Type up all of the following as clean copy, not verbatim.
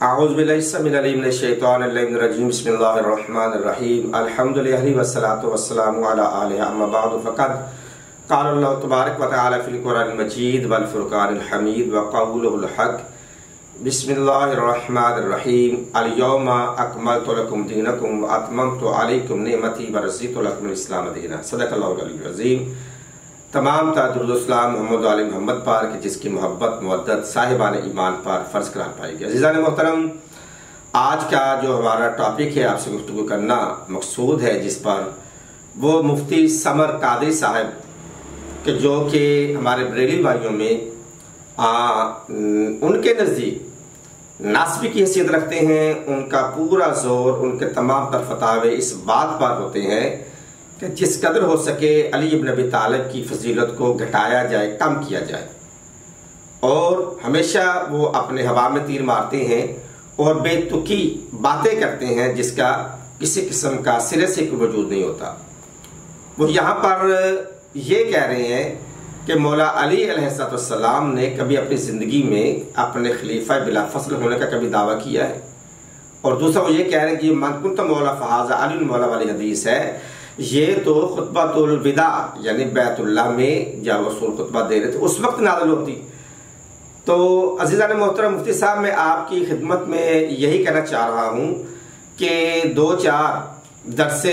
اعوذ باللہ من الشیطان الرجیم بسم اللہ الرحمن الرحیم الحمدللہ والصلاة والسلام علی آلہ اما بعد فقد قال اللہ تبارک و تعالی فی القرآن المجید والفرقان الحمید وقولہ الحق بسم اللہ الرحمن الرحیم الیوم اکملت لکم دینکم واتممت علیکم نعمتی ورضیت لکم الاسلام دینا۔ صدق اللہ العلی العظیم۔ تمام درود و سلام محمد علی محمد پار کی جس کی محبت مودت صاحبان ایمان پر فرض قرار پائے گی۔ عزیزان محترم، آج کا جو ہمارا ٹاپک ہے آپ سے گفتگو کرنا مقصود ہے، جس پر وہ مفتی سمر قادری صاحب کہ جو کہ ہمارے بریلی بھائیوں میں ان کے نزدیک ناسبی کی حیثیت رکھتے ہیں، ان کا پورا زور ان کے تمام تر فتاوے اس بات پر ہوتے ہیں کہ جس قدر ہو سکے علی ابن ابی طالب کی فضیلت کو گھٹایا جائے، کم کیا جائے، اور ہمیشہ وہ اپنے ہوا میں تیر مارتے ہیں اور بے تکی باتیں کرتے ہیں جس کا کسی قسم کا سرے سے کوئی وجود نہیں ہوتا۔ وہ یہاں پر یہ کہہ رہے ہیں کہ مولا علی علیہ السلام نے کبھی اپنی زندگی میں اپنے خلیفہ بلا فصل ہونے کا کبھی دعویٰ کیا ہے، اور دوسرا وہ یہ کہہ رہے ہیں کہ من کنت مولا فہذا علی مولا والی حدیث ہے، یہ تو خطبۃ الوداع یعنی بیت اللہ میں جب رسول خطبہ دے رہے تھے اس وقت نازل ہوتی۔ تو عزیزان محترم، مفتی صاحب میں آپ کی خدمت میں یہی کہنا چاہ رہا ہوں کہ 2-4 درس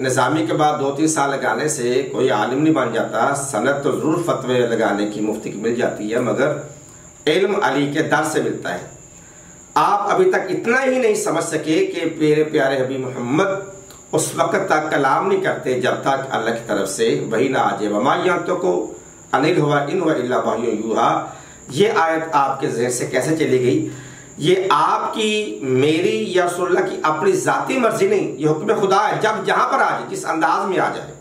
نظامی کے بعد 2-3 سال لگانے سے کوئی عالم نہیں بن جاتا۔ سند تو ضرور فتوے لگانے کی مفتی کی مل جاتی ہے، مگر علم علی کے در سے ملتا ہے۔ آپ ابھی تک اتنا ہی نہیں سمجھ سکے کہ میرے پیارے حبیب محمد اس وقت تک کلام نہیں کرتے جب تک اللہ کی طرف سے وحی نہ آ جائے۔ وما ینطق عن الہویٰ ان ہوا الا وحی یوحیٰ۔ یہ آیت آپ کے ذہن سے کیسے چلی گئی؟ یہ آپ کی، میری یا رسول اللہ کی اپنی ذاتی مرضی نہیں، یہ حکم خدا ہے۔ جب جہاں پر آ جائے، جس انداز میں آ جائے،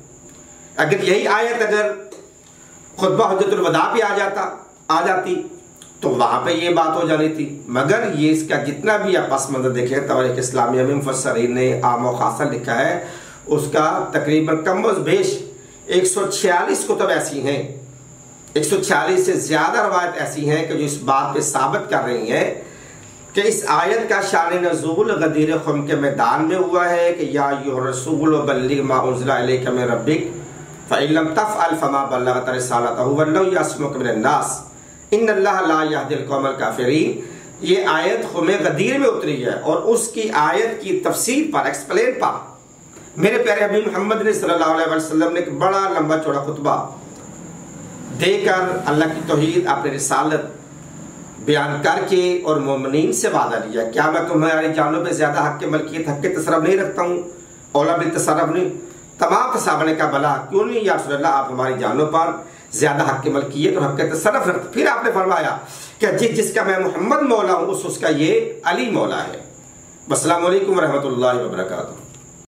اگر یہی آیت اگر خطبہ حجۃ الوداع پہ آ جاتی تو وہاں پہ یہ بات ہو جانی تھی، مگر یہ اس کا جتنا بھی آپ پس منظر دیکھیں، تاریخ اسلامیہ میں مفسرین نے عام و خاصہ لکھا ہے، اس کا تقریباً کم از بیش 146 کتب ایسی ہیں، 146 سے زیادہ روایت ایسی ہیں کہ جو اس بات پہ ثابت کر رہی ہیں کہ اس آیت کا شان نزول غدیر خم کے میدان میں ہوا ہے کہ یا ایھا الرسول بلغ ما انزل الیک من ربک فإن لم تفعل فما بلغت رسالتہ واللہ یعصمک من الناس ان اللہ لا یہدی القوم الکافرین۔ یہ آیت خم غدیر میں اتری ہے، اور اس کی آیت کی تفسیر پر، ایکسپلین پر میرے پیارے حبیب محمد نے صلی اللہ علیہ وسلم نے ایک بڑا لمبا چوڑا خطبہ دے کر اللہ کی توحید، اپنی رسالت بیان کر کے اور مومنین سے وعدہ لیا، کیا میں تمہاری جانوں پہ زیادہ حق کے ملکیت، حق کے تصرف نہیں رکھتا ہوں؟ اولا بالتصرف نہیں، تمام تصرف نے کہا بلا، کیوں نہیں یا رسول اللہ، آپ ہماری جانوں پر زیادہ حق کی ملکیت اور حق کے تصرف رکھتے۔ پھر آپ نے فرمایا کہ جس کا میں محمد مولا ہوں اس کا یہ علی مولا ہے۔ السلام علیکم ورحمۃ اللہ وبرکاتہ۔